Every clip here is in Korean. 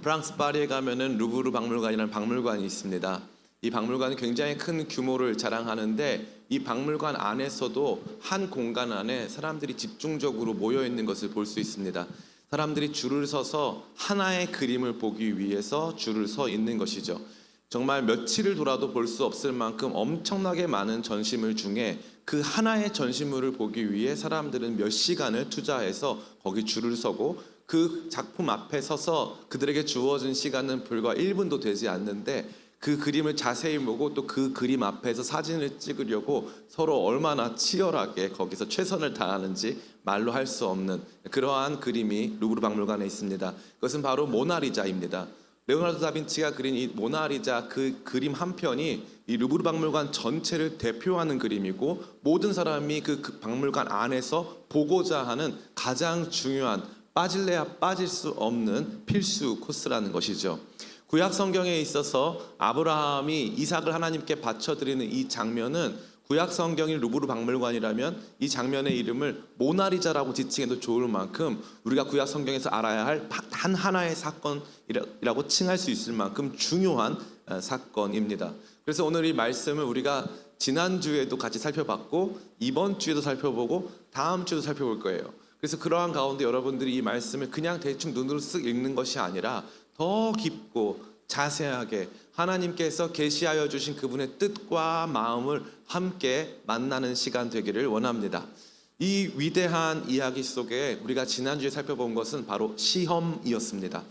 프랑스 파리에 가면은 루브르 박물관이라는 박물관이 있습니다. 이 박물관은 굉장히 큰 규모를 자랑하는데 이 박물관 안에서도 한 공간 안에 사람들이 집중적으로 모여 있는 것을 볼 수 있습니다. 사람들이 줄을 서서 하나의 그림을 보기 위해서 줄을 서 있는 것이죠. 정말 며칠을 돌아도 볼 수 없을 만큼 엄청나게 많은 전시물 중에 그 하나의 전시물을 보기 위해 사람들은 몇 시간을 투자해서 거기 줄을 서고 그 작품 앞에 서서 그들에게 주어진 시간은 불과 1분도 되지 않는데 그 그림을 자세히 보고 또 그 그림 앞에서 사진을 찍으려고 서로 얼마나 치열하게 거기서 최선을 다하는지 말로 할 수 없는 그러한 그림이 루브르 박물관에 있습니다. 그것은 바로 모나리자입니다. 레오나르도 다빈치가 그린 이 모나리자 그 그림 한 편이 이 루브르 박물관 전체를 대표하는 그림이고 모든 사람이 그 박물관 안에서 보고자 하는 가장 중요한 빠질래야 빠질 수 없는 필수 코스라는 것이죠. 구약 성경에 있어서 아브라함이 이삭을 하나님께 바쳐드리는 이 장면은 구약 성경인 루브르 박물관이라면 이 장면의 이름을 모나리자라고 지칭해도 좋을 만큼 우리가 구약 성경에서 알아야 할 단 하나의 사건이라고 칭할 수 있을 만큼 중요한 사건입니다. 그래서 오늘 이 말씀을 우리가 지난주에도 같이 살펴봤고 이번 주에도 살펴보고 다음 주에도 살펴볼 거예요. 그래서 그러한 가운데 여러분들이 이 말씀을 그냥 대충 눈으로 쓱 읽는 것이 아니라 더 깊고 자세하게 하나님께서 계시하여 주신 그분의 뜻과 마음을 함께 만나는 시간 되기를 원합니다. 이 위대한 이야기 속에 우리가 지난주에 살펴본 것은 바로 시험이었습니다.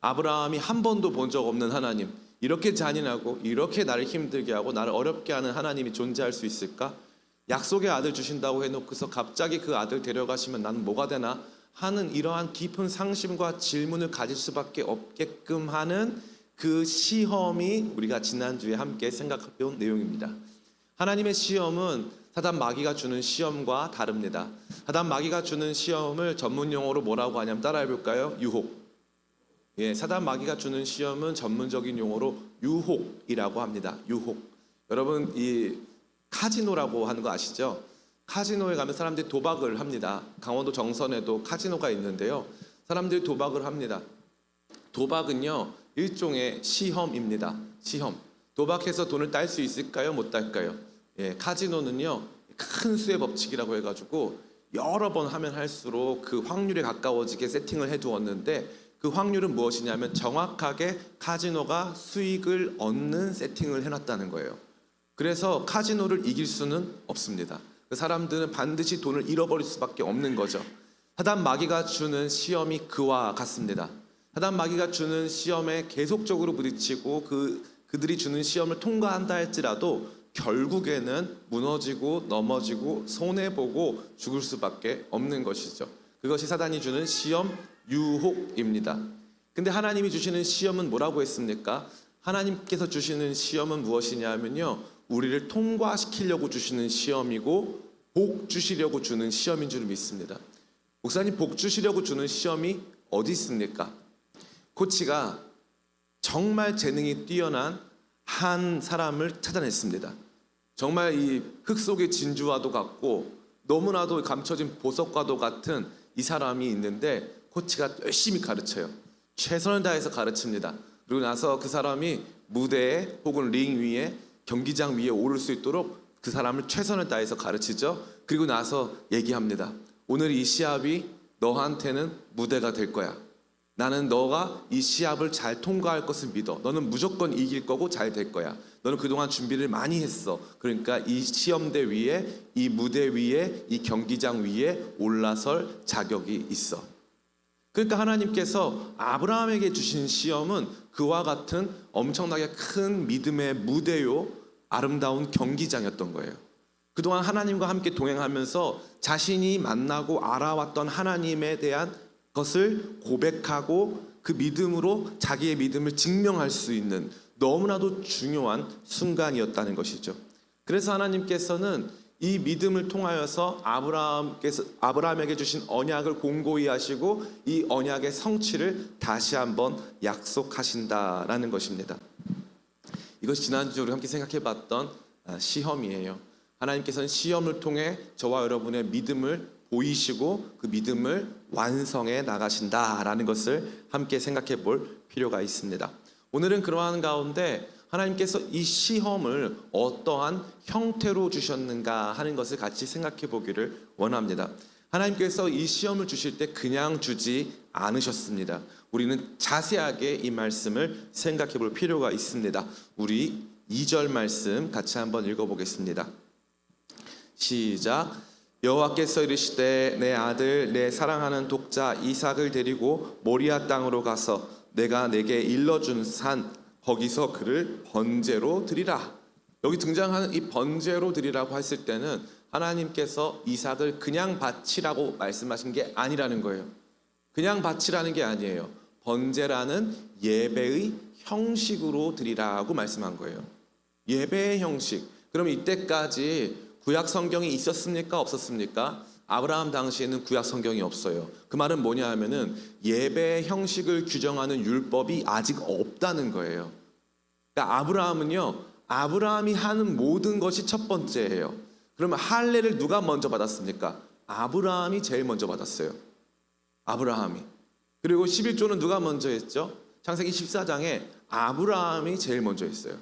아브라함이 한 번도 본 적 없는 하나님, 이렇게 잔인하고 이렇게 나를 힘들게 하고 나를 어렵게 하는 하나님이 존재할 수 있을까? 약속의 아들 주신다고 해놓고서 갑자기 그 아들 데려가시면 나는 뭐가 되나? 하는 이러한 깊은 상심과 질문을 가질 수밖에 없게끔 하는 그 시험이 우리가 지난주에 함께 생각해본 내용입니다. 하나님의 시험은 사단 마귀가 주는 시험과 다릅니다. 사단 마귀가 주는 시험을 전문 용어로 뭐라고 하냐면 따라해볼까요? 유혹. 사단 마귀가 주는 시험은 전문적인 용어로 유혹이라고 합니다. 유혹. 여러분 이 카지노라고 하는 거 아시죠? 카지노에 가면 사람들이 도박을 합니다. 강원도 정선에도 카지노가 있는데요. 사람들이 도박을 합니다. 도박은요 일종의 시험입니다. 시험. 도박해서 돈을 딸 수 있을까요? 못 딸까요? 카지노는요 큰 수의 법칙이라고 해가지고 여러 번 하면 할수록 그 확률에 가까워지게 세팅을 해두었는데 그 확률은 무엇이냐면 정확하게 카지노가 수익을 얻는 세팅을 해놨다는 거예요. 그래서 카지노를 이길 수는 없습니다. 그 사람들은 반드시 돈을 잃어버릴 수밖에 없는 거죠. 사단 마귀가 주는 시험이 그와 같습니다. 사단 마귀가 주는 시험에 계속적으로 부딪히고 그들이 주는 시험을 통과한다 할지라도 결국에는 무너지고 넘어지고 손해보고 죽을 수밖에 없는 것이죠. 그것이 사단이 주는 시험, 유혹입니다. 근데 하나님이 주시는 시험은 뭐라고 했습니까? 하나님께서 주시는 시험은 무엇이냐면요 우리를 통과시키려고 주시는 시험이고 복 주시려고 주는 시험인 줄 믿습니다. 목사님 복 주시려고 주는 시험이 어디 있습니까? 코치가 정말 재능이 뛰어난 한 사람을 찾아냈습니다. 정말 이 흙 속의 진주와도 같고 너무나도 감춰진 보석과도 같은 이 사람이 있는데 코치가 열심히 가르쳐요. 최선을 다해서 가르칩니다. 그리고 나서 그 사람이 무대에 혹은 링 위에 경기장 위에 오를 수 있도록 그 사람을 최선을 다해서 가르치죠. 그리고 나서 얘기합니다. 오늘 이 시합이 너한테는 무대가 될 거야. 나는 너가 이 시합을 잘 통과할 것을 믿어. 너는 무조건 이길 거고 잘 될 거야. 너는 그동안 준비를 많이 했어. 그러니까 이 시험대 위에, 이 무대 위에, 이 경기장 위에 올라설 자격이 있어. 그러니까 하나님께서 아브라함에게 주신 시험은 그와 같은 엄청나게 큰 믿음의 무대요, 아름다운 경기장이었던 거예요. 그동안 하나님과 함께 동행하면서 자신이 만나고 알아왔던 하나님에 대한 것을 고백하고 그 믿음으로 자기의 믿음을 증명할 수 있는 너무나도 중요한 순간이었다는 것이죠. 그래서 하나님께서는 이 믿음을 통하여서 아브라함에게 주신 언약을 공고히 하시고 이 언약의 성취를 다시 한번 약속하신다라는 것입니다. 이것이 지난주 우리 함께 생각해봤던 시험이에요. 하나님께서는 시험을 통해 저와 여러분의 믿음을 보이시고 그 믿음을 완성해 나가신다라는 것을 함께 생각해 볼 필요가 있습니다. 오늘은 그러한 가운데 하나님께서 이 시험을 어떠한 형태로 주셨는가 하는 것을 같이 생각해 보기를 원합니다. 하나님께서 이 시험을 주실 때 그냥 주지 않으셨습니다. 우리는 자세하게 이 말씀을 생각해 볼 필요가 있습니다. 우리 2절 말씀 같이 한번 읽어보겠습니다. 시작. 여호와께서 이르시되 내 아들 내 사랑하는 독자 이삭을 데리고 모리아 땅으로 가서 내가 내게 일러준 산 거기서 그를 번제로 드리라. 여기 등장하는 이 번제로 드리라고 했을 때는 하나님께서 이삭을 그냥 바치라고 말씀하신 게 아니라는 거예요. 그냥 바치라는 게 아니에요. 번제라는 예배의 형식으로 드리라고 말씀한 거예요. 예배의 형식. 그럼 이때까지 구약 성경이 있었습니까? 없었습니까? 아브라함 당시에는 구약 성경이 없어요. 그 말은 뭐냐 하면은 예배의 형식을 규정하는 율법이 아직 없다는 거예요. 그러니까 아브라함이 하는 모든 것이 첫 번째예요. 그러면 할례를 누가 먼저 받았습니까? 아브라함이 제일 먼저 받았어요. 아브라함이. 그리고 11조는 누가 먼저 했죠? 창세기 14장에 아브라함이 제일 먼저 했어요.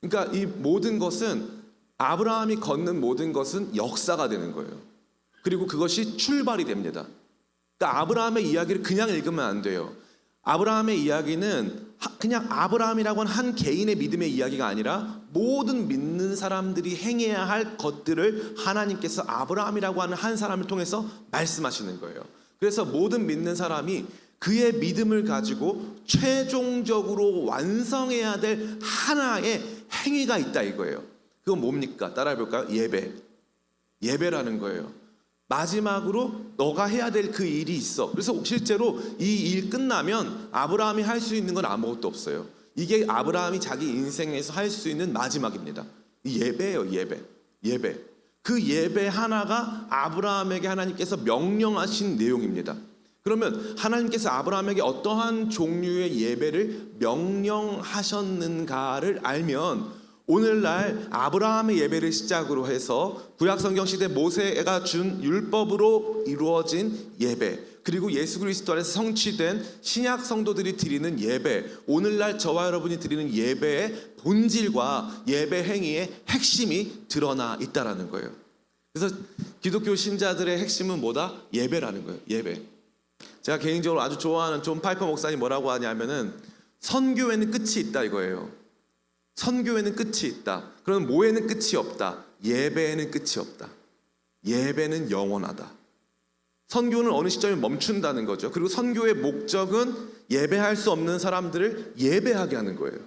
그러니까 이 모든 것은 아브라함이 걷는 모든 것은 역사가 되는 거예요. 그리고 그것이 출발이 됩니다. 그러니까 아브라함의 이야기를 그냥 읽으면 안 돼요. 아브라함의 이야기는 그냥 아브라함이라고 하는 한 개인의 믿음의 이야기가 아니라 모든 믿는 사람들이 행해야 할 것들을 하나님께서 아브라함이라고 하는 한 사람을 통해서 말씀하시는 거예요. 그래서 모든 믿는 사람이 그의 믿음을 가지고 최종적으로 완성해야 될 하나의 행위가 있다 이거예요. 그건 뭡니까? 따라해 볼까요? 예배라는 거예요. 마지막으로 너가 해야 될 그 일이 있어. 그래서 실제로 이 일 끝나면 아브라함이 할 수 있는 건 아무것도 없어요. 이게 아브라함이 자기 인생에서 할 수 있는 마지막입니다. 예배예요. 예배. 그 예배 하나가 아브라함에게 하나님께서 명령하신 내용입니다. 그러면 하나님께서 아브라함에게 어떠한 종류의 예배를 명령하셨는가를 알면 오늘날 아브라함의 예배를 시작으로 해서 구약성경 시대 모세가 준 율법으로 이루어진 예배, 그리고 예수 그리스도 안에서 성취된 신약 성도들이 드리는 예배, 오늘날 저와 여러분이 드리는 예배의 본질과 예배 행위의 핵심이 드러나 있다라는 거예요. 그래서 기독교 신자들의 핵심은 뭐다? 예배라는 거예요. 예배. 제가 개인적으로 아주 좋아하는 존 파이퍼 목사님 뭐라고 하냐면은 선교에는 끝이 있다 이거예요. 선교에는 끝이 있다. 그럼 뭐에는 끝이 없다. 예배에는 끝이 없다. 예배는 영원하다. 선교는 어느 시점에 멈춘다는 거죠. 그리고 선교의 목적은 예배할 수 없는 사람들을 예배하게 하는 거예요.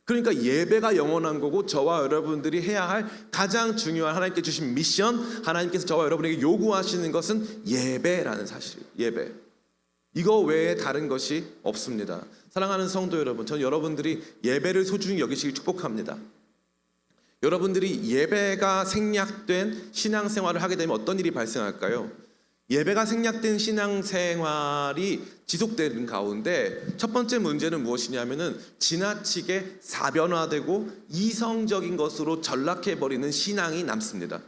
그러니까 예배가 영원한 거고 저와 여러분들이 해야 할 가장 중요한 하나님께 주신 미션, 하나님께서 저와 여러분에게 요구하시는 것은 예배라는 사실이에요. 예배. 이거 외에 다른 것이 없습니다. 사랑하는 성도 여러분, 전 여러분들이 예배를 소중히 여기시길 축복합니다. 여러분들이 예배가 생략된 신앙생활을 하게 되면 어떤 일이 발생할까요? 예배가 생략된 신앙생활이 지속되는 가운데 첫 번째 문제는 무엇이냐면은 지나치게 사변화되고 이성적인 것으로 전락해버리는 신앙이 남습니다.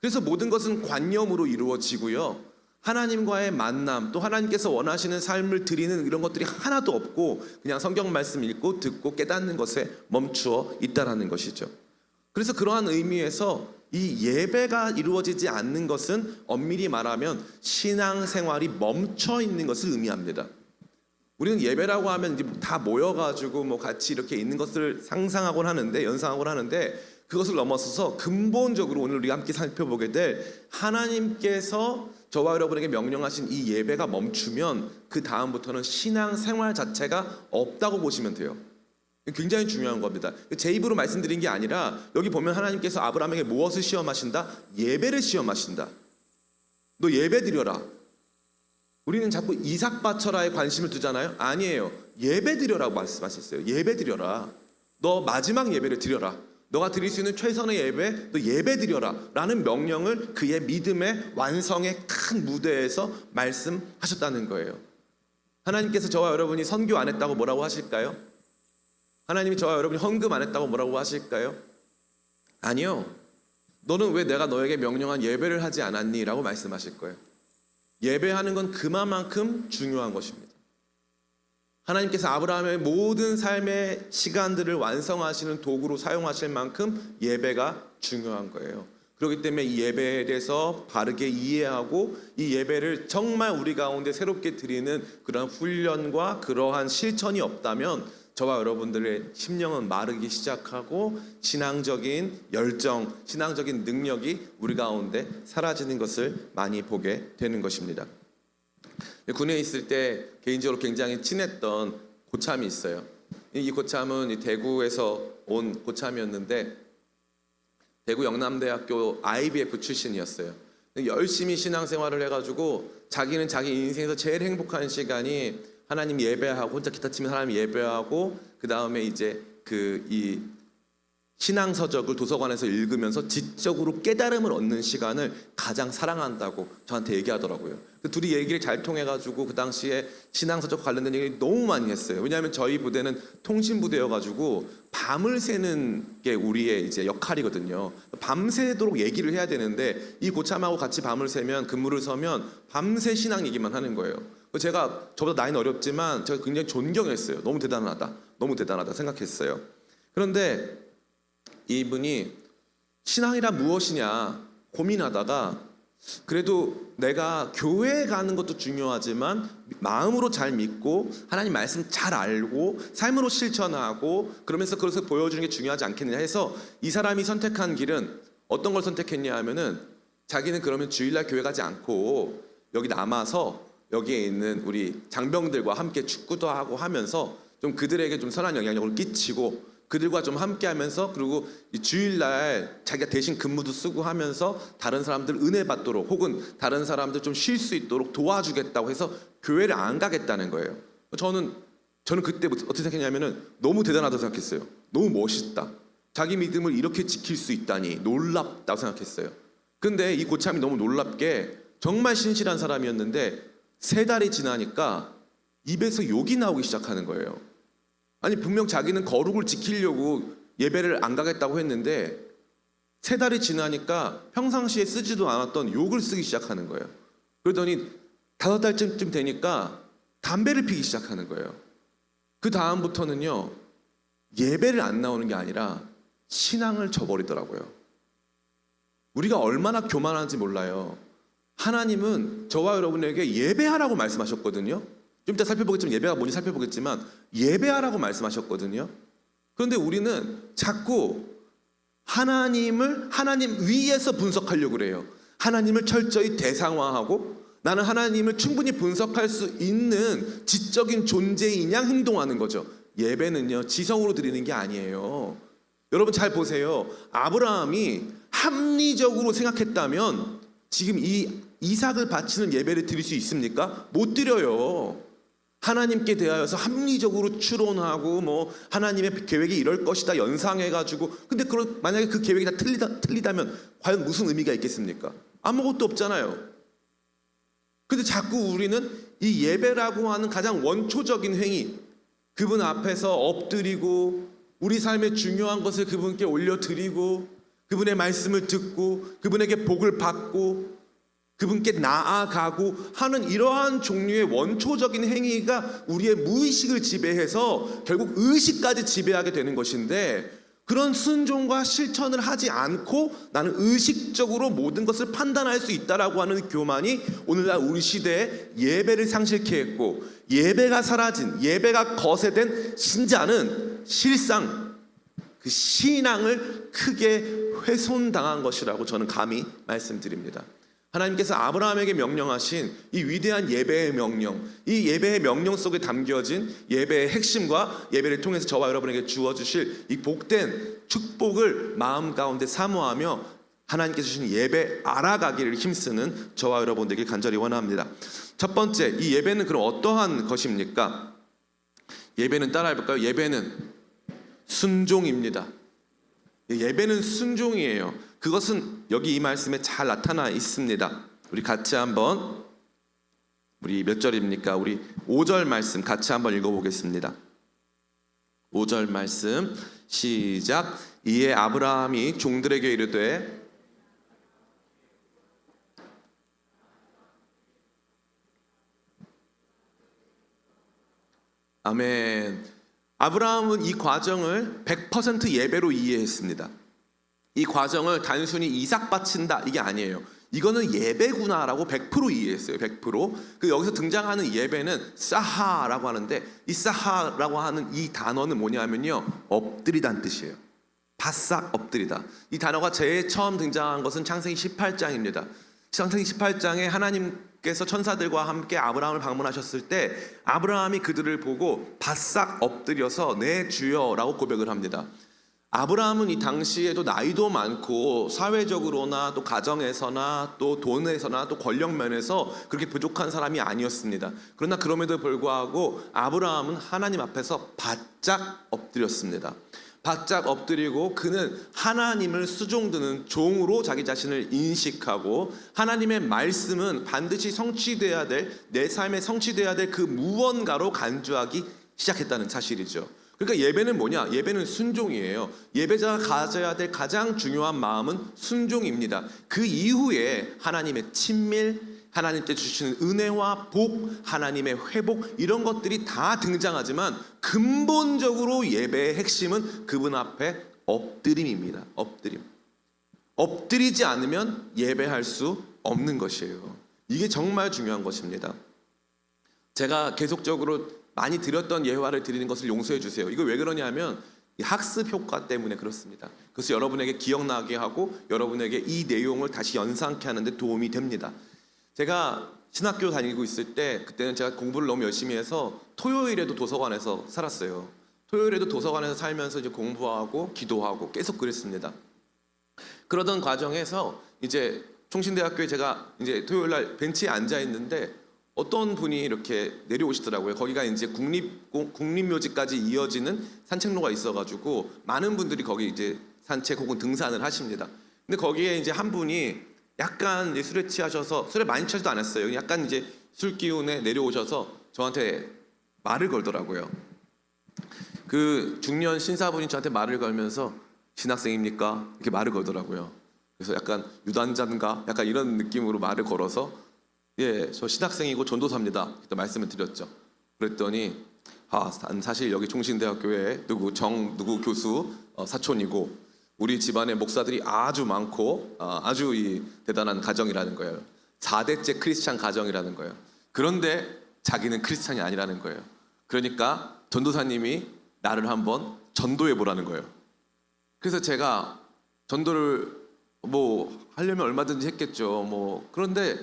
그래서 모든 것은 관념으로 이루어지고요. 하나님과의 만남, 또 하나님께서 원하시는 삶을 드리는 이런 것들이 하나도 없고 그냥 성경 말씀 읽고 듣고 깨닫는 것에 멈추어 있다라는 것이죠. 그래서 그러한 의미에서 이 예배가 이루어지지 않는 것은 엄밀히 말하면 신앙생활이 멈춰 있는 것을 의미합니다. 우리는 예배라고 하면 이제 다 모여가지고 뭐 같이 이렇게 있는 것을 상상하곤 하는데, 연상하곤 하는데, 그것을 넘어서서 근본적으로 오늘 우리가 함께 살펴보게 될 하나님께서 저와 여러분에게 명령하신 이 예배가 멈추면 그 다음부터는 신앙생활 자체가 없다고 보시면 돼요. 굉장히 중요한 겁니다. 제 입으로 말씀드린 게 아니라 여기 보면 하나님께서 아브라함에게 무엇을 시험하신다? 예배를 시험하신다. 너 예배 드려라. 우리는 자꾸 이삭 바쳐라에 관심을 두잖아요. 아니에요. 예배 드려라고 말씀하셨어요. 예배 드려라. 너 마지막 예배를 드려라. 너가 드릴 수 있는 최선의 예배, 너 예배 드려라 라는 명령을 그의 믿음의 완성의 큰 무대에서 말씀하셨다는 거예요. 하나님께서 저와 여러분이 선교 안 했다고 뭐라고 하실까요? 하나님이 저와 여러분이 헌금 안 했다고 뭐라고 하실까요? 아니요. 너는 왜 내가 너에게 명령한 예배를 하지 않았니? 라고 말씀하실 거예요. 예배하는 건 그만큼 중요한 것입니다. 하나님께서 아브라함의 모든 삶의 시간들을 완성하시는 도구로 사용하실 만큼 예배가 중요한 거예요. 그렇기 때문에 이 예배에 대해서 바르게 이해하고 이 예배를 정말 우리 가운데 새롭게 드리는 그런 훈련과 그러한 실천이 없다면 저와 여러분들의 심령은 마르기 시작하고 신앙적인 열정, 신앙적인 능력이 우리 가운데 사라지는 것을 많이 보게 되는 것입니다. 군에 있을 때 개인적으로 굉장히 친했던 고참이 있어요. 이 고참은 대구에서 온 고참이었는데 대구 영남대학교 IBF 출신이었어요. 열심히 신앙생활을 해가지고 자기는 자기 인생에서 제일 행복한 시간이 하나님 예배하고 혼자 기타 치면 하나님 예배하고 그 다음에 이제 이 신앙서적을 도서관에서 읽으면서 지적으로 깨달음을 얻는 시간을 가장 사랑한다고 저한테 얘기하더라고요. 그 둘이 얘기를 잘 통해가지고 그 당시에 신앙서적 관련된 얘기를 너무 많이 했어요. 왜냐하면 저희 부대는 통신부대여가지고 밤을 새는 게 우리의 이제 역할이거든요. 밤새도록 얘기를 해야 되는데 이 고참하고 같이 밤을 새면 근무를 서면 밤새 신앙 얘기만 하는 거예요. 제가 저보다 나이는 어렵지만 제가 굉장히 존경했어요. 너무 대단하다 생각했어요. 그런데 이분이 신앙이란 무엇이냐 고민하다가 그래도 내가 교회에 가는 것도 중요하지만 마음으로 잘 믿고 하나님 말씀 잘 알고 삶으로 실천하고 그러면서 그것을 보여주는 게 중요하지 않겠느냐 해서 이 사람이 선택한 길은 어떤 걸 선택했냐 하면은 자기는 그러면 주일날 교회 가지 않고 여기 남아서 여기에 있는 우리 장병들과 함께 축구도 하고 하면서 좀 그들에게 좀 선한 영향력을 끼치고 그들과 좀 함께 하면서 그리고 주일날 자기가 대신 근무도 쓰고 하면서 다른 사람들 은혜 받도록 혹은 다른 사람들 좀 쉴 수 있도록 도와주겠다고 해서 교회를 안 가겠다는 거예요. 저는 그때 어떻게 생각했냐면은 너무 대단하다고 생각했어요. 너무 멋있다. 자기 믿음을 이렇게 지킬 수 있다니 놀랍다고 생각했어요. 근데 이 고참이 너무 놀랍게 정말 신실한 사람이었는데 3달이 지나니까 입에서 욕이 나오기 시작하는 거예요. 아니 분명 자기는 거룩을 지키려고 예배를 안 가겠다고 했는데 3달이 지나니까 평상시에 쓰지도 않았던 욕을 쓰기 시작하는 거예요. 그러더니 5달쯤 되니까 담배를 피기 시작하는 거예요. 그 다음부터는요 예배를 안 나오는 게 아니라 신앙을 저버리더라고요. 우리가 얼마나 교만한지 몰라요. 하나님은 저와 여러분에게 예배하라고 말씀하셨거든요. 좀 이따 살펴보겠지만 예배가 뭔지 살펴보겠지만 예배하라고 말씀하셨거든요. 그런데 우리는 자꾸 하나님 위에서 분석하려고 그래요. 하나님을 철저히 대상화하고 나는 하나님을 충분히 분석할 수 있는 지적인 존재인 양 행동하는 거죠. 예배는요 지성으로 드리는 게 아니에요. 여러분 잘 보세요. 아브라함이 합리적으로 생각했다면 지금 이 이삭을 바치는 예배를 드릴 수 있습니까? 못 드려요. 하나님께 대하여서 합리적으로 추론하고 뭐 하나님의 계획이 이럴 것이다 연상해가지고 근데 만약에 그 계획이 다 틀리다면 과연 무슨 의미가 있겠습니까? 아무것도 없잖아요. 근데 자꾸 우리는 이 예배라고 하는 가장 원초적인 행위 그분 앞에서 엎드리고 우리 삶의 중요한 것을 그분께 올려드리고 그분의 말씀을 듣고 그분에게 복을 받고 그분께 나아가고 하는 이러한 종류의 원초적인 행위가 우리의 무의식을 지배해서 결국 의식까지 지배하게 되는 것인데 그런 순종과 실천을 하지 않고 나는 의식적으로 모든 것을 판단할 수 있다라고 하는 교만이 오늘날 우리 시대에 예배를 상실케 했고 예배가 사라진 예배가 거세된 신자는 실상 그 신앙을 크게 훼손당한 것이라고 저는 감히 말씀드립니다. 하나님께서 아브라함에게 명령하신 이 위대한 예배의 명령, 이 예배의 명령 속에 담겨진 예배의 핵심과 예배를 통해서 저와 여러분에게 주어주실 이 복된 축복을 마음 가운데 사모하며 하나님께서 주신 예배 알아가기를 힘쓰는 저와 여러분들에게 간절히 원합니다. 첫 번째, 이 예배는 그럼 어떠한 것입니까? 예배는 따라해볼까요? 예배는 순종입니다. 예배는 순종이에요. 그것은 여기 이 말씀에 잘 나타나 있습니다. 우리 같이 한번 우리 몇 절입니까? 우리 5절 말씀 같이 한번 읽어보겠습니다. 5절 말씀 시작. 이에 아브라함이 종들에게 이르되 아멘. 아브라함은 이 과정을 100% 예배로 이해했습니다. 이 과정을 단순히 이삭 바친다 이게 아니에요. 이거는 예배구나라고 100% 이해했어요. 100%. 그 여기서 등장하는 예배는 사하라고 하는데, 이 사하라고 하는 이 단어는 뭐냐면요, 엎드리다는 뜻이에요. 바싹 엎드리다. 이 단어가 제일 처음 등장한 것은 창세기 18장입니다. 창세기 18장에 하나님께서 천사들과 함께 아브라함을 방문하셨을 때 아브라함이 그들을 보고 바싹 엎드려서 내 주여라고 고백을 합니다. 아브라함은 이 당시에도 나이도 많고 사회적으로나 또 가정에서나 또 돈에서나 또 권력 면에서 그렇게 부족한 사람이 아니었습니다. 그러나 그럼에도 불구하고 아브라함은 하나님 앞에서 바짝 엎드렸습니다. 바짝 엎드리고 그는 하나님을 수종드는 종으로 자기 자신을 인식하고, 하나님의 말씀은 반드시 성취돼야 될, 내 삶에 성취돼야 될 그 무언가로 간주하기 시작했다는 사실이죠. 그러니까 예배는 뭐냐? 예배는 순종이에요. 예배자가 가져야 될 가장 중요한 마음은 순종입니다. 그 이후에 하나님의 친밀, 하나님께 주시는 은혜와 복, 하나님의 회복, 이런 것들이 다 등장하지만 근본적으로 예배의 핵심은 그분 앞에 엎드림입니다. 엎드림. 엎드리지 않으면 예배할 수 없는 것이에요. 이게 정말 중요한 것입니다. 제가 계속적으로 많이 드렸던 예화를 드리는 것을 용서해 주세요. 이거 왜 그러냐면 학습 효과 때문에 그렇습니다. 그래서 여러분에게 기억나게 하고 여러분에게 이 내용을 다시 연상케 하는 데 도움이 됩니다. 제가 신학교 다니고 있을 때, 그때는 제가 공부를 너무 열심히 해서 토요일에도 도서관에서 살았어요. 토요일에도 도서관에서 살면서 이제 공부하고 기도하고 계속 그랬습니다. 그러던 과정에서 이제 총신대학교에 제가 이제 토요일 날 벤치에 앉아 있는데 어떤 분이 이렇게 내려오시더라고요. 거기가 이제 국립묘지까지 이어지는 산책로가 있어가지고 많은 분들이 거기 이제 산책 혹은 등산을 하십니다. 근데 거기에 이제 한 분이 약간 이제 술에 취하셔서, 술에 많이 취하지도 않았어요. 약간 이제 술 기운에 내려오셔서 저한테 말을 걸더라고요. 그 중년 신사분이 저한테 말을 걸면서 신학생입니까? 이렇게 말을 걸더라고요. 그래서 약간 유단자인가? 약간 이런 느낌으로 말을 걸어서 예, 저 신학생이고 전도사입니다. 그때 말씀을 드렸죠. 그랬더니 난 사실 여기 총신대학교에 누구 교수 사촌이고 우리 집안에 목사들이 아주 많고 아주 이 대단한 가정이라는 거예요. 4대째 크리스찬 가정이라는 거예요. 그런데 자기는 크리스찬이 아니라는 거예요. 그러니까 전도사님이 나를 한번 전도해 보라는 거예요. 그래서 제가 전도를 뭐 하려면 얼마든지 했겠죠. 그런데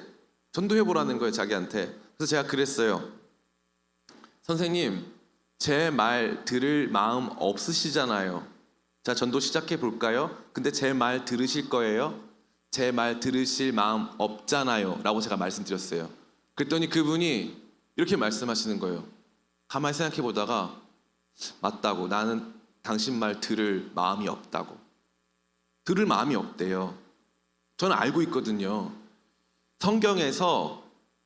전도해 보라는 거예요, 자기한테. 그래서 제가 그랬어요. 선생님, 제 말 들을 마음 없으시잖아요. 자, 전도 시작해 볼까요? 근데 제 말 들으실 거예요? 제 말 들으실 마음 없잖아요 라고 제가 말씀드렸어요. 그랬더니 그분이 이렇게 말씀하시는 거예요. 가만히 생각해 보다가 맞다고, 나는 당신 말 들을 마음이 없다고. 들을 마음이 없대요. 저는 알고 있거든요. 성경에서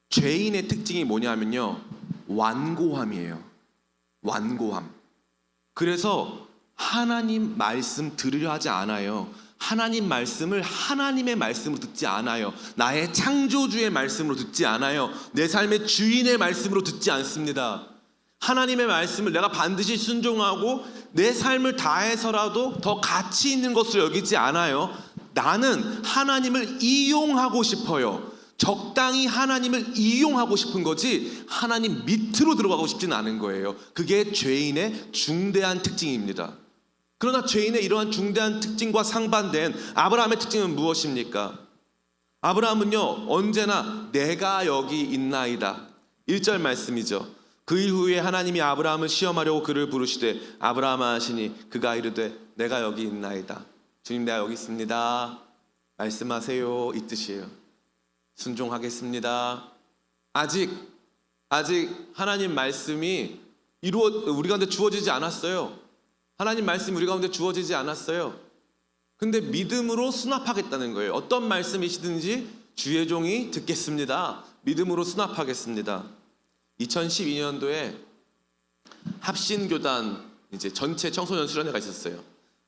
죄인의 특징이 뭐냐면요, 완고함이에요. 완고함. 그래서 하나님 말씀 들으려 하지 않아요. 하나님 말씀을 하나님의 말씀으로 듣지 않아요. 나의 창조주의 말씀으로 듣지 않아요. 내 삶의 주인의 말씀으로 듣지 않습니다. 하나님의 말씀을 내가 반드시 순종하고 내 삶을 다해서라도 더 가치 있는 것으로 여기지 않아요. 나는 하나님을 이용하고 싶어요. 적당히 하나님을 이용하고 싶은 거지 하나님 밑으로 들어가고 싶지는 않은 거예요. 그게 죄인의 중대한 특징입니다. 그러나 죄인의 이러한 중대한 특징과 상반된 아브라함의 특징은 무엇입니까? 아브라함은요, 언제나 내가 여기 있나이다. 1절 말씀이죠. 그 이후에 하나님이 아브라함을 시험하려고 그를 부르시되 아브라함아 하시니 그가 이르되 내가 여기 있나이다. 주님, 내가 여기 있습니다. 말씀하세요. 이 뜻이에요. 순종하겠습니다. 아직 하나님 말씀이 우리 가운데 주어지지 않았어요. 하나님 말씀이 우리 가운데 주어지지 않았어요. 근데 믿음으로 수납하겠다는 거예요. 어떤 말씀이시든지 주의 종이 듣겠습니다. 믿음으로 수납하겠습니다. 2012년도에 합신교단 이제 전체 청소년 수련회가 있었어요.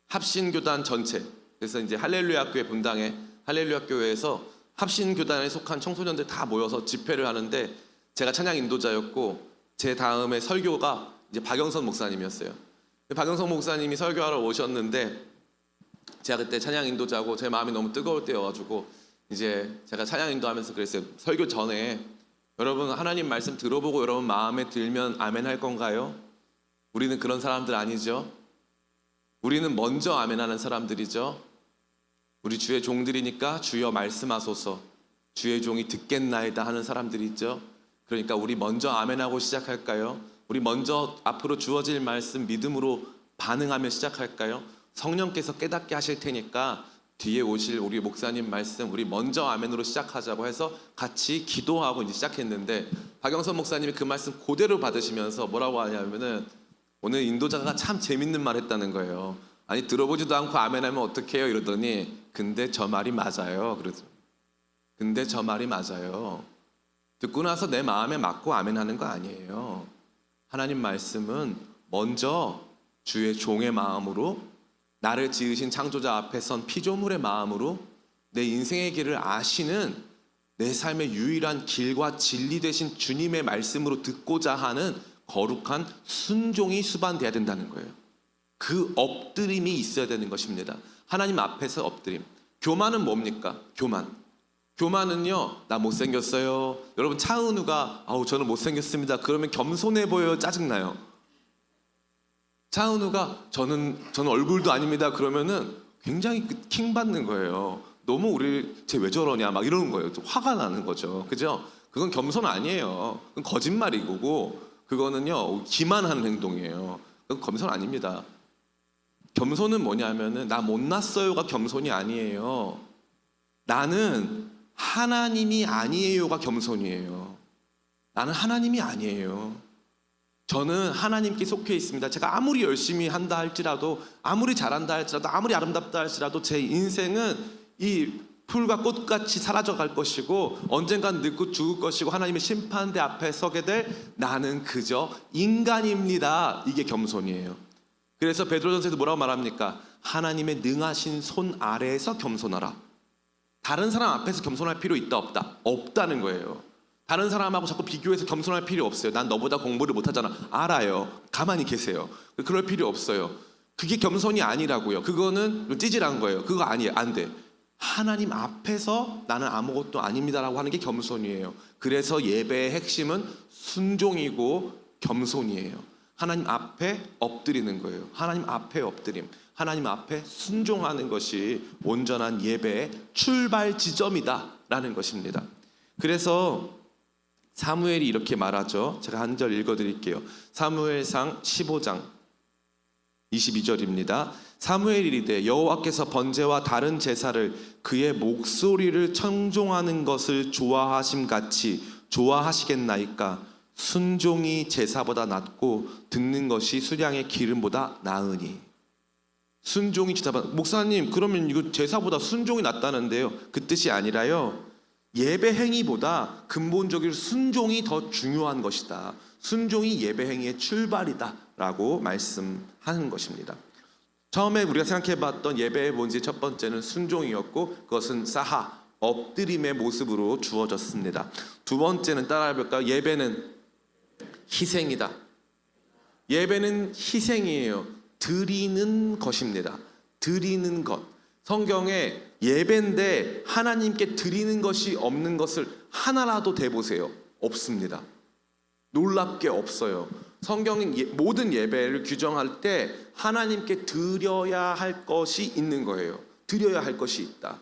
합신교단 전체. 그래서 이제 할렐루야 교회 본당에 할렐루야 교회에서 합신교단에 속한 청소년들 다 모여서 집회를 하는데 제가 찬양 인도자였고 제 다음에 설교가 이제 박영선 목사님이었어요. 박영선 목사님이 설교하러 오셨는데 제가 그때 찬양 인도자고 제 마음이 너무 뜨거울 때여가지고 이제 제가 찬양 인도하면서 그랬어요. 설교 전에 여러분 하나님 말씀 들어보고 여러분 마음에 들면 아멘 할 건가요? 우리는 그런 사람들 아니죠. 우리는 먼저 아멘하는 사람들이죠. 우리 주의 종들이니까 주여 말씀하소서, 주의 종이 듣겠나이다 하는 사람들이 있죠. 그러니까 우리 먼저 아멘하고 시작할까요? 우리 먼저 앞으로 주어질 말씀 믿음으로 반응하며 시작할까요? 성령께서 깨닫게 하실 테니까 뒤에 오실 우리 목사님 말씀 우리 먼저 아멘으로 시작하자고 해서 같이 기도하고 이제 시작했는데 박영선 목사님이 그 말씀 그대로 받으시면서 뭐라고 하냐면은 오늘 인도자가 참 재밌는 말 했다는 거예요. 아니 들어보지도 않고 아멘하면 어떡해요 이러더니 근데 저 말이 맞아요. 그래서 근데 저 말이 맞아요. 듣고 나서 내 마음에 맞고 아멘하는 거 아니에요. 하나님 말씀은 먼저 주의 종의 마음으로 나를 지으신 창조자 앞에 선 피조물의 마음으로 내 인생의 길을 아시는 내 삶의 유일한 길과 진리 되신 주님의 말씀으로 듣고자 하는 거룩한 순종이 수반돼야 된다는 거예요. 그 엎드림이 있어야 되는 것입니다. 하나님 앞에서 엎드림. 교만은 뭡니까? 교만은요, 나 못생겼어요. 여러분 차은우가 아우 저는 못생겼습니다. 그러면 겸손해 보여요? 짜증나요? 차은우가 저는 얼굴도 아닙니다. 그러면은 굉장히 킹 받는 거예요. 너무 우리 쟤 왜 저러냐 막 이러는 거예요. 좀 화가 나는 거죠. 그죠? 그건 겸손 아니에요. 그건 거짓말이고 그거는요 기만하는 행동이에요. 그건 겸손 아닙니다. 겸손은 뭐냐면은 나 못났어요가 겸손이 아니에요. 나는 하나님이 아니에요가 겸손이에요. 나는 하나님이 아니에요. 저는 하나님께 속해 있습니다. 제가 아무리 열심히 한다 할지라도 아무리 잘한다 할지라도 아무리 아름답다 할지라도 제 인생은 이 풀과 꽃같이 사라져 갈 것이고 언젠간 늙고 죽을 것이고 하나님의 심판대 앞에 서게 될 나는 그저 인간입니다. 이게 겸손이에요. 그래서 베드로전서에서 뭐라고 말합니까? 하나님의 능하신 손 아래에서 겸손하라. 다른 사람 앞에서 겸손할 필요 있다 없다? 없다는 거예요. 다른 사람하고 자꾸 비교해서 겸손할 필요 없어요. 난 너보다 공부를 못하잖아. 알아요. 가만히 계세요. 그럴 필요 없어요. 그게 겸손이 아니라고요. 그거는 찌질한 거예요. 그거 아니에요. 안 돼. 하나님 앞에서 나는 아무것도 아닙니다라고 하는 게 겸손이에요. 그래서 예배의 핵심은 순종이고 겸손이에요. 하나님 앞에 엎드리는 거예요. 하나님 앞에 엎드림. 하나님 앞에 순종하는 것이 온전한 예배의 출발 지점이다라는 것입니다. 그래서 사무엘이 이렇게 말하죠. 제가 한 절 읽어드릴게요. 사무엘상 15장 22절입니다. 사무엘이 이르되 여호와께서 번제와 다른 제사를 그의 목소리를 청종하는 것을 좋아하심같이 좋아하시겠나이까. 순종이 제사보다 낫고 듣는 것이 수량의 기름보다 나으니. 순종이 제사보다, 목사님 그러면 이거 제사보다 순종이 낫다는데요. 그 뜻이 아니라요, 예배 행위보다 근본적으로 순종이 더 중요한 것이다. 순종이 예배 행위의 출발이다 라고 말씀하는 것입니다. 처음에 우리가 생각해봤던 예배의 본질 첫 번째는 순종이었고 그것은 사하, 엎드림의 모습으로 주어졌습니다. 두 번째는 따라해볼까요? 예배는 희생이다. 예배는 희생이에요. 드리는 것입니다. 드리는 것. 성경에 예배인데 하나님께 드리는 것이 없는 것을 하나라도 대보세요. 없습니다. 놀랍게 없어요. 성경은 모든 예배를 규정할 때 하나님께 드려야 할 것이 있는 거예요. 드려야 할 것이 있다.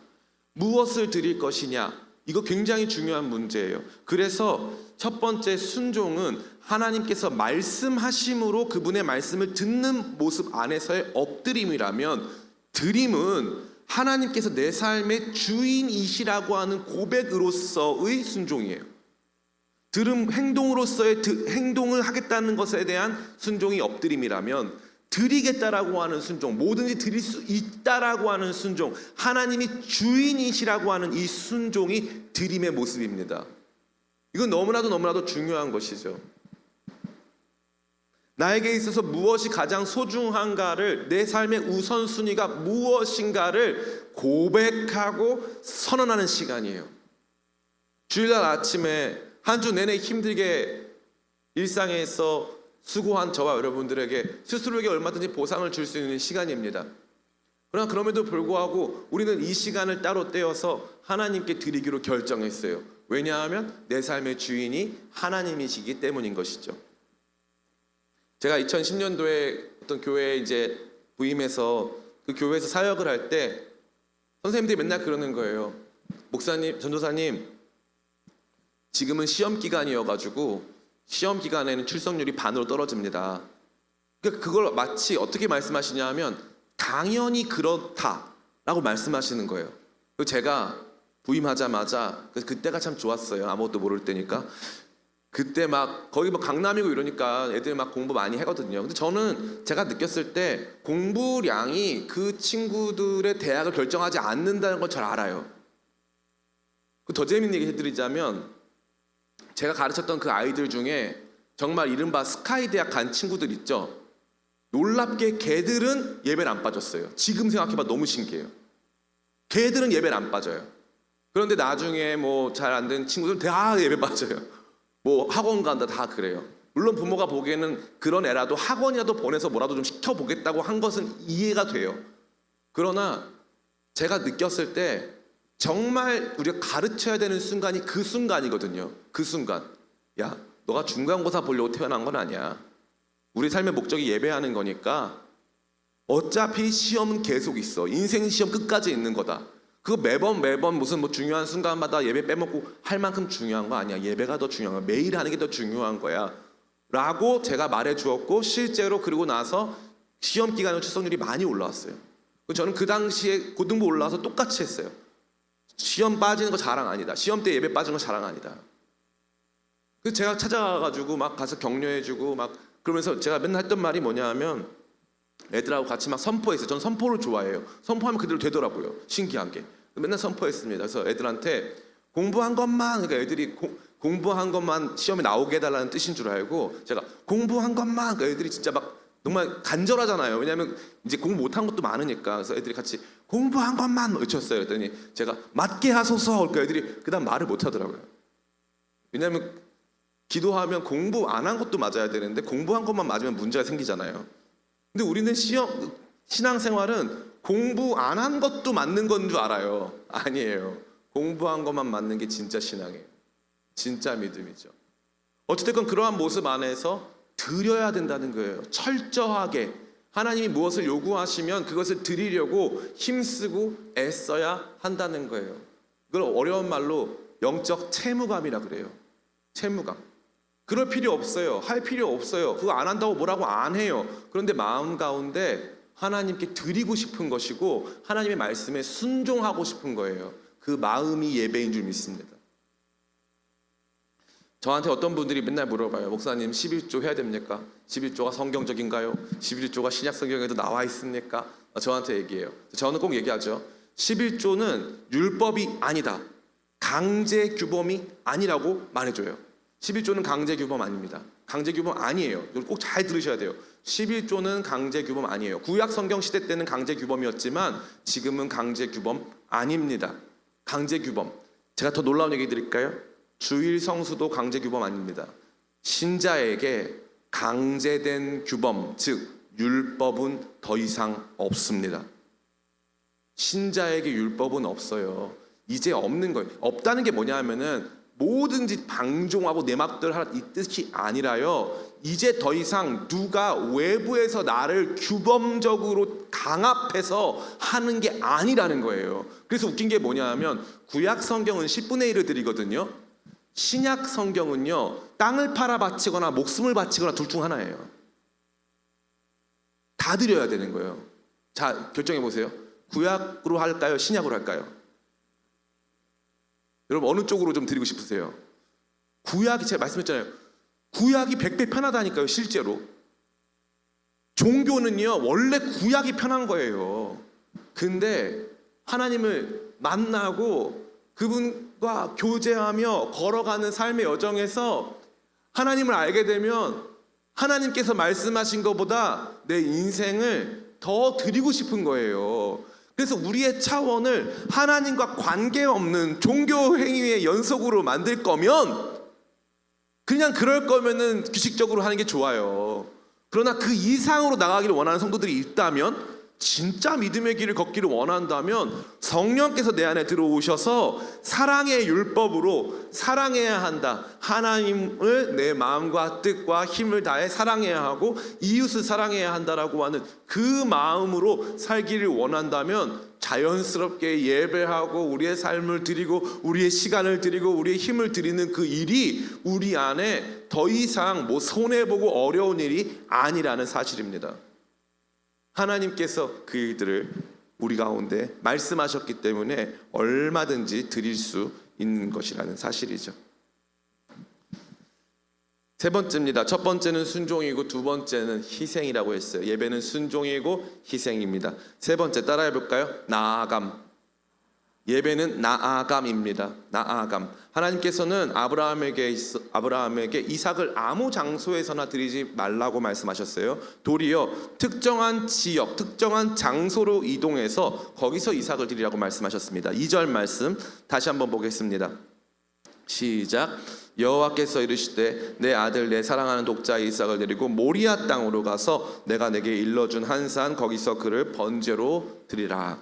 무엇을 드릴 것이냐? 이거 굉장히 중요한 문제예요. 그래서 첫 번째 순종은 하나님께서 말씀하심으로 그분의 말씀을 듣는 모습 안에서의 엎드림이라면, 드림은 하나님께서 내 삶의 주인이시라고 하는 고백으로서의 순종이에요. 들음 행동으로서의 행동을 하겠다는 것에 대한 순종이 엎드림이라면, 드리겠다라고 하는 순종, 뭐든지 드릴 수 있다라고 하는 순종, 하나님이 주인이시라고 하는 이 순종이 드림의 모습입니다. 이건 너무나도 중요한 것이죠. 나에게 있어서 무엇이 가장 소중한가를, 내 삶의 우선순위가 무엇인가를 고백하고 선언하는 시간이에요. 주일날 아침에 한 주 내내 힘들게 일상에서 수고한 저와 여러분들에게 스스로에게 얼마든지 보상을 줄 수 있는 시간입니다. 그러나 그럼에도 불구하고 우리는 이 시간을 따로 떼어서 하나님께 드리기로 결정했어요. 왜냐하면 내 삶의 주인이 하나님이시기 때문인 것이죠. 제가 2010년도에 어떤 교회에 이제 부임해서 그 교회에서 사역을 할 때 선생님들이 맨날 그러는 거예요. 목사님, 전도사님, 지금은 시험 기간이어가지고 시험 기간에는 출석률이 반으로 떨어집니다. 그러니까 그걸 마치 어떻게 말씀하시냐면 당연히 그렇다라고 말씀하시는 거예요. 그리고 제가 부임하자마자 그때가 참 좋았어요. 아무것도 모를 때니까. 그때 막 거기 뭐 강남이고 이러니까 애들 막 공부 많이 하거든요. 근데 저는 제가 느꼈을 때 공부량이 그 친구들의 대학을 결정하지 않는다는 걸 잘 알아요. 더 재밌는 얘기 해드리자면 제가 가르쳤던 그 아이들 중에 정말 이른바 스카이 대학 간 친구들 있죠. 놀랍게 걔들은 예배를 안 빠졌어요. 지금 생각해봐 너무 신기해요. 걔들은 예배를 안 빠져요. 그런데 나중에 뭐 잘 안 된 친구들은 다 예배 빠져요. 뭐 학원 간다 다 그래요. 물론 부모가 보기에는 그런 애라도 학원이라도 보내서 뭐라도 좀 시켜보겠다고 한 것은 이해가 돼요. 그러나 제가 느꼈을 때 정말 우리가 가르쳐야 되는 순간이 그 순간이거든요. 그 순간. 야, 너가 중간고사 보려고 태어난 건 아니야. 우리 삶의 목적이 예배하는 거니까 어차피 시험은 계속 있어. 인생 시험 끝까지 있는 거다. 그거 매번 무슨 뭐 중요한 순간마다 예배 빼먹고 할 만큼 중요한 거 아니야. 예배가 더 중요한 거야. 매일 하는 게 더 중요한 거야. 라고 제가 말해 주었고 실제로 그러고 나서 시험 기간에 출석률이 많이 올라왔어요. 저는 그 당시에 고등부 올라와서 똑같이 했어요. 시험 빠지는 거 자랑 아니다. 시험 때 예배 빠지는 거 자랑 아니다. 그래서 제가 찾아가가지고 막 가서 격려해주고 막 그러면서 제가 맨날 했던 말이 뭐냐 하면 애들하고 같이 막 선포했어요. 저는 선포를 좋아해요. 선포하면 그대로 되더라고요. 신기한 게. 맨날 선포했습니다. 그래서 애들한테 공부한 것만, 그러니까 애들이 공부한 것만 시험에 나오게 해달라는 뜻인 줄 알고 제가 공부한 것만, 그러니까 애들이 진짜 막 정말 간절하잖아요. 왜냐하면 이제 공부 못한 것도 많으니까. 그래서 애들이 같이 공부한 것만 외쳤어요. 그랬더니 제가 맞게 하소서. 그러니까 애들이 그 다음 말을 못 하더라고요. 왜냐하면 기도하면 공부 안 한 것도 맞아야 되는데 공부한 것만 맞으면 문제가 생기잖아요. 근데 우리는 신앙생활은 공부 안 한 것도 맞는 건 줄 알아요. 아니에요. 공부한 것만 맞는 게 진짜 신앙이에요. 진짜 믿음이죠. 어찌됐건 그러한 모습 안에서 드려야 된다는 거예요. 철저하게 하나님이 무엇을 요구하시면 그것을 드리려고 힘쓰고 애써야 한다는 거예요. 그걸 어려운 말로 영적 채무감이라 그래요. 채무감. 그럴 필요 없어요. 할 필요 없어요. 그거 안 한다고 뭐라고 안 해요. 그런데 마음 가운데 하나님께 드리고 싶은 것이고 하나님의 말씀에 순종하고 싶은 거예요. 그 마음이 예배인 줄 믿습니다. 저한테 어떤 분들이 맨날 물어봐요. 목사님 11조 해야 됩니까? 11조가 성경적인가요? 11조가 신약 성경에도 나와 있습니까? 저한테 얘기해요. 저는 꼭 얘기하죠. 11조는 율법이 아니다. 강제 규범이 아니라고 말해줘요. 11조는 강제 규범 아닙니다. 강제 규범 아니에요. 이걸 꼭 잘 들으셔야 돼요. 11조는 강제 규범 아니에요. 구약 성경 시대 때는 강제 규범이었지만 지금은 강제 규범 아닙니다. 강제 규범. 제가 더 놀라운 얘기 드릴까요? 주일 성수도 강제 규범 아닙니다. 신자에게 강제된 규범, 즉 율법은 더 이상 없습니다. 신자에게 율법은 없어요. 이제 없는 거예요. 없다는 게 뭐냐 하면은 뭐든지 방종하고 내 맘대로 하라 이 뜻이 아니라요. 이제 더 이상 누가 외부에서 나를 규범적으로 강압해서 하는 게 아니라는 거예요. 그래서 웃긴 게 뭐냐 하면 구약 성경은 10분의 1을 드리거든요. 신약 성경은요. 땅을 팔아 바치거나 목숨을 바치거나 둘 중 하나예요. 다 드려야 되는 거예요. 자, 결정해 보세요. 구약으로 할까요? 신약으로 할까요? 여러분 어느 쪽으로 좀 드리고 싶으세요? 구약이 제가 말씀했잖아요. 구약이 100배 편하다니까요. 실제로 종교는요 원래 구약이 편한 거예요. 근데 하나님을 만나고 그분과 교제하며 걸어가는 삶의 여정에서 하나님을 알게 되면 하나님께서 말씀하신 것보다 내 인생을 더 드리고 싶은 거예요. 그래서 우리의 차원을 하나님과 관계없는 종교 행위의 연속으로 만들 거면 그냥 그럴 거면은 규칙적으로 하는 게 좋아요. 그러나 그 이상으로 나가기를 원하는 성도들이 있다면, 진짜 믿음의 길을 걷기를 원한다면 성령께서 내 안에 들어오셔서 사랑의 율법으로 사랑해야 한다. 하나님을 내 마음과 뜻과 힘을 다해 사랑해야 하고 이웃을 사랑해야 한다라고 하는 그 마음으로 살기를 원한다면 자연스럽게 예배하고 우리의 삶을 드리고 우리의 시간을 드리고 우리의 힘을 드리는 그 일이 우리 안에 더 이상 뭐 손해보고 어려운 일이 아니라는 사실입니다. 하나님께서 그 일들을 우리 가운데 말씀하셨기 때문에 얼마든지 드릴 수 있는 것이라는 사실이죠. 세 번째입니다. 첫 번째는 순종이고 두 번째는 희생이라고 했어요. 예배는 순종이고 희생입니다. 세 번째 따라해 볼까요? 나아감. 예배는 나아감입니다. 나아감. 하나님께서는 아브라함에게 이삭을 아무 장소에서나 드리지 말라고 말씀하셨어요. 도리어 특정한 지역, 특정한 장소로 이동해서 거기서 이삭을 드리라고 말씀하셨습니다. 2절 말씀 다시 한번 보겠습니다. 시작. 여호와께서 이르시되 내 아들 내 사랑하는 독자 이삭을 데리고 모리아 땅으로 가서 내가 내게 일러준 한 산 거기서 그를 번제로 드리라.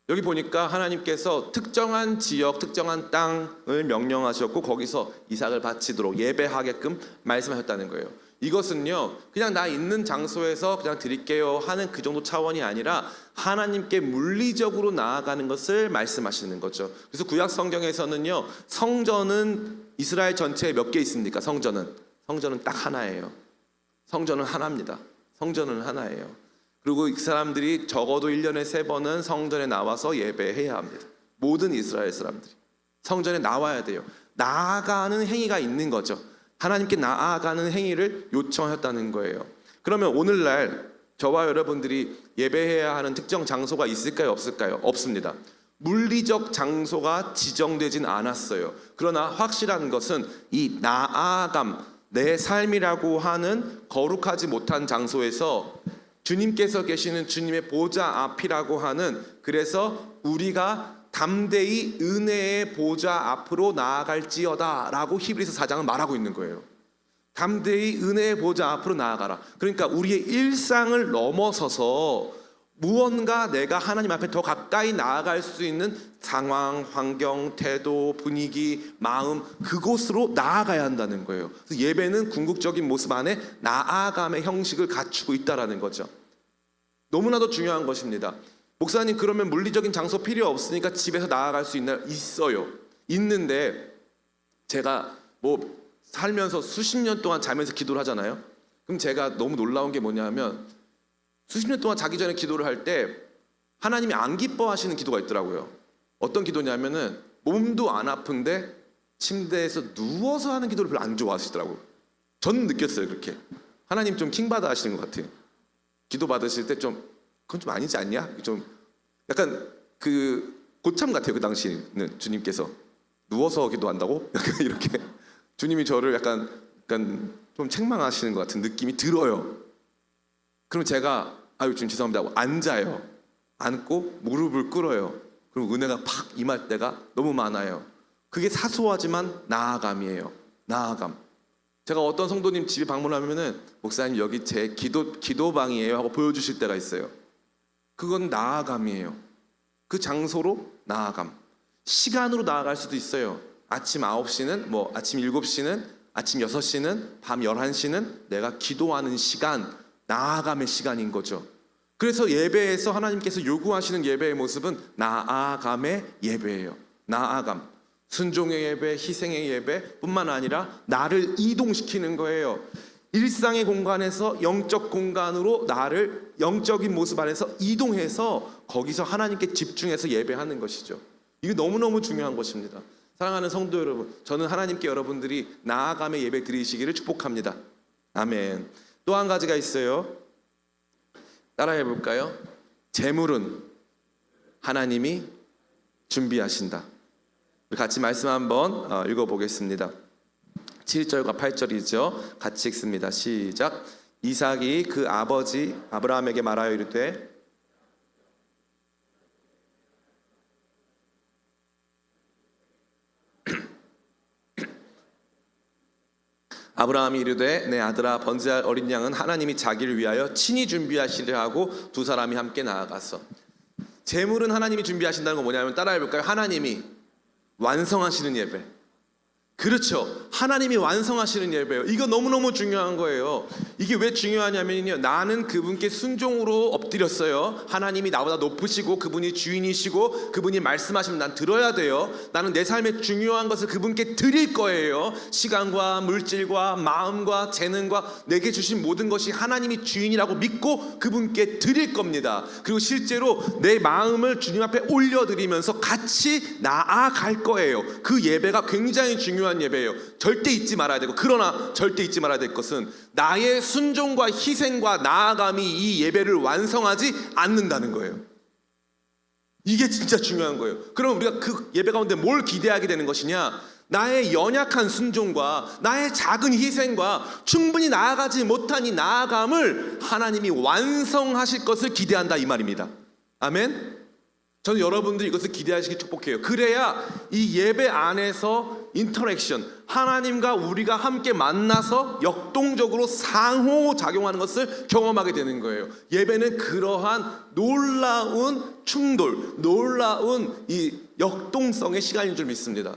여기 보니까 하나님께서 특정한 지역, 특정한 땅을 명령하셨고 거기서 이삭을 바치도록 예배하게끔 말씀하셨다는 거예요. 이것은요, 그냥 나 있는 장소에서 그냥 드릴게요 하는 그 정도 차원이 아니라 하나님께 물리적으로 나아가는 것을 말씀하시는 거죠. 그래서 구약 성경에서는요, 성전은 이스라엘 전체에 몇 개 있습니까? 성전은 딱 하나예요. 성전은 하나입니다. 성전은 하나예요. 그리고 이 사람들이 적어도 1년에 3번은 성전에 나와서 예배해야 합니다. 모든 이스라엘 사람들이 성전에 나와야 돼요. 나아가는 행위가 있는 거죠. 하나님께 나아가는 행위를 요청하셨다는 거예요. 그러면 오늘날 저와 여러분들이 예배해야 하는 특정 장소가 있을까요? 없을까요? 없습니다. 물리적 장소가 지정되진 않았어요. 그러나 확실한 것은 이 나아감, 내 삶이라고 하는 거룩하지 못한 장소에서 주님께서 계시는 주님의 보좌 앞이라고 하는, 그래서 우리가 담대히 은혜의 보좌 앞으로 나아갈지어다 라고 히브리서 4장은 말하고 있는 거예요. 담대히 은혜의 보좌 앞으로 나아가라. 그러니까 우리의 일상을 넘어서서 무언가 내가 하나님 앞에 더 가까이 나아갈 수 있는 상황, 환경, 태도, 분위기, 마음, 그곳으로 나아가야 한다는 거예요. 그래서 예배는 궁극적인 모습 안에 나아감의 형식을 갖추고 있다는 거죠. 너무나도 중요한 것입니다. 목사님, 그러면 물리적인 장소 필요 없으니까 집에서 나아갈 수 있나요? 있어요. 있는데 제가 뭐 살면서 수십 년 동안 자면서 기도를 하잖아요. 그럼 제가 너무 놀라운 게 뭐냐면 수십 년 동안 자기 전에 기도를 할 때 하나님이 안 기뻐하시는 기도가 있더라고요. 어떤 기도냐면은 몸도 안 아픈데 침대에서 누워서 하는 기도를 별로 안 좋아하시더라고요. 저는 느꼈어요. 그렇게 하나님 좀 킹받아 하시는 것 같아요. 기도 받으실 때 좀 그건 좀 아니지 않냐? 좀 약간 그 고참 같아요. 그 당시는 주님께서 누워서 기도한다고? 약간 이렇게 주님이 저를 약간 좀 책망하시는 것 같은 느낌이 들어요. 그럼 제가 아유 좀 죄송합니다 하고 앉아요. 앉고 무릎을 꿇어요. 그럼 은혜가 팍 임할 때가 너무 많아요. 그게 사소하지만 나아감이에요. 나아감. 제가 어떤 성도님 집에 방문하면은 목사님 여기 제 기도방이에요 하고 보여주실 때가 있어요. 그건 나아감이에요. 그 장소로 나아감. 시간으로 나아갈 수도 있어요. 아침 9시는 뭐 아침 7시는 아침 6시는 밤 11시는 내가 기도하는 시간, 나아감의 시간인 거죠. 그래서 예배에서 하나님께서 요구하시는 예배의 모습은 나아감의 예배예요. 나아감. 순종의 예배, 희생의 예배 뿐만 아니라 나를 이동시키는 거예요. 일상의 공간에서 영적 공간으로 나를 영적인 모습 안에서 이동해서 거기서 하나님께 집중해서 예배하는 것이죠. 이게 너무너무 중요한 것입니다. 사랑하는 성도 여러분, 저는 하나님께 여러분들이 나아감의 예배 드리시기를 축복합니다. 아멘. 또 한 가지가 있어요. 따라해 볼까요? 재물은 하나님이 준비하신다. 우리 같이 말씀 한번 읽어보겠습니다. 7절과 8절이죠. 같이 읽습니다. 시작. 이삭이 그 아버지 아브라함에게 말하여 이르되 아브라함이 이르되 내 아들아 번제할 어린 양은 하나님이 자기를 위하여 친히 준비하시려 하고 두 사람이 함께 나아갔어. 제물은 하나님이 준비하신다는 건 뭐냐면 따라해볼까요? 하나님이 완성하시는 예배. 그렇죠. 하나님이 완성하시는 예배예요. 이거 너무너무 중요한 거예요. 이게 왜 중요하냐면요, 나는 그분께 순종으로 엎드렸어요. 하나님이 나보다 높으시고 그분이 주인이시고 그분이 말씀하시면 난 들어야 돼요. 나는 내 삶에 중요한 것을 그분께 드릴 거예요. 시간과 물질과 마음과 재능과 내게 주신 모든 것이 하나님이 주인이라고 믿고 그분께 드릴 겁니다. 그리고 실제로 내 마음을 주님 앞에 올려드리면서 같이 나아갈 거예요. 그 예배가 굉장히 중요한 예배예요. 절대 잊지 말아야 되고, 그러나 절대 잊지 말아야 될 것은 나의 순종과 희생과 나아감이 이 예배를 완성하지 않는다는 거예요. 이게 진짜 중요한 거예요. 그럼 우리가 그 예배 가운데 뭘 기대하게 되는 것이냐? 나의 연약한 순종과 나의 작은 희생과 충분히 나아가지 못한 이 나아감을 하나님이 완성하실 것을 기대한다, 이 말입니다. 아멘. 저는 여러분들이 이것을 기대하시기 축복해요. 그래야 이 예배 안에서 인터랙션, 하나님과 우리가 함께 만나서 역동적으로 상호작용하는 것을 경험하게 되는 거예요. 예배는 그러한 놀라운 충돌, 놀라운 이 역동성의 시간인 줄 믿습니다.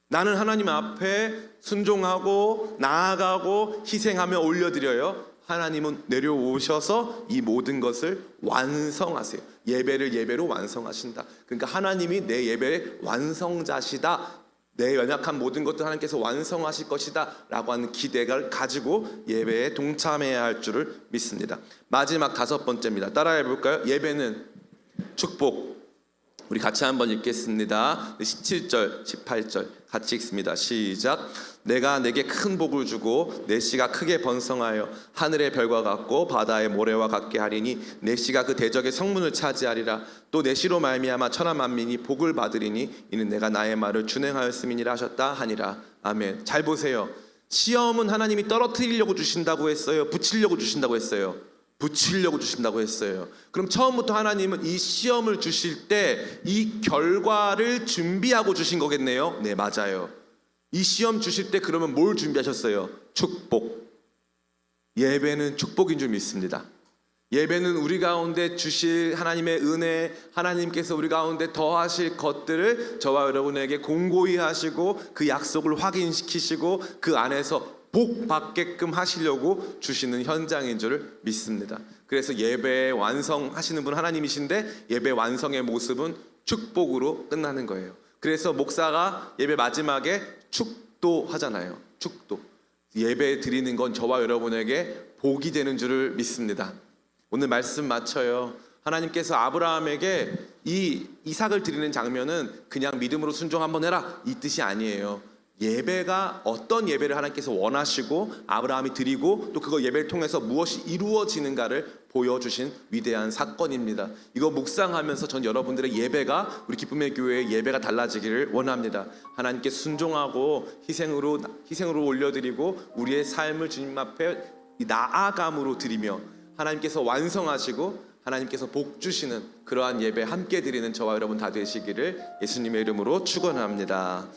나는 하나님 앞에 순종하고 나아가고 희생하며 올려드려요. 하나님은 내려오셔서 이 모든 것을 완성하세요. 예배를 예배로 완성하신다. 그러니까 하나님이 내 예배의 완성자시다. 내 연약한 모든 것들 하나님께서 완성하실 것이다 라고 하는 기대를 가지고 예배에 동참해야 할 줄을 믿습니다. 마지막 5번째입니다. 따라해 볼까요? 예배는 축복. 우리 같이 한번 읽겠습니다. 17절, 18절 같이 읽습니다. 시작. 내가 내게 큰 복을 주고 내 씨가 크게 번성하여 하늘의 별과 같고 바다의 모래와 같게 하리니 내 씨가 그 대적의 성문을 차지하리라. 또 내 씨로 말미암아 천하 만민이 복을 받으리니 이는 내가 나의 말을 준행하였음이니라 하셨다 하니라. 아멘. 잘 보세요. 시험은 하나님이 떨어뜨리려고 주신다고 했어요? 붙이려고 주신다고 했어요? 붙이려고 주신다고 했어요. 그럼 처음부터 하나님은 이 시험을 주실 때 이 결과를 준비하고 주신 거겠네요. 네, 맞아요. 이 시험 주실 때 그러면 뭘 준비하셨어요? 축복. 예배는 축복인 줄 믿습니다. 예배는 우리 가운데 주실 하나님의 은혜, 하나님께서 우리 가운데 더하실 것들을 저와 여러분에게 공고히 하시고 그 약속을 확인시키시고 그 안에서 복 받게끔 하시려고 주시는 현장인 줄 믿습니다. 그래서 예배 완성하시는 분 하나님이신데 예배 완성의 모습은 축복으로 끝나는 거예요. 그래서 목사가 예배 마지막에 축도 하잖아요. 축도. 예배 드리는 건 저와 여러분에게 복이 되는 줄을 믿습니다. 오늘 말씀 마쳐요. 하나님께서 아브라함에게 이 이삭을 드리는 장면은 그냥 믿음으로 순종 한번 해라 이 뜻이 아니에요. 예배가 어떤 예배를 하나님께서 원하시고 아브라함이 드리고 또 그거 예배를 통해서 무엇이 이루어지는가를 보여주신 위대한 사건입니다. 이거 묵상하면서 전 여러분들의 예배가 우리 기쁨의 교회의 예배가 달라지기를 원합니다. 하나님께 순종하고 희생으로 올려드리고 우리의 삶을 주님 앞에 나아감으로 드리며 하나님께서 완성하시고 하나님께서 복 주시는 그러한 예배 함께 드리는 저와 여러분 다 되시기를 예수님의 이름으로 축원합니다.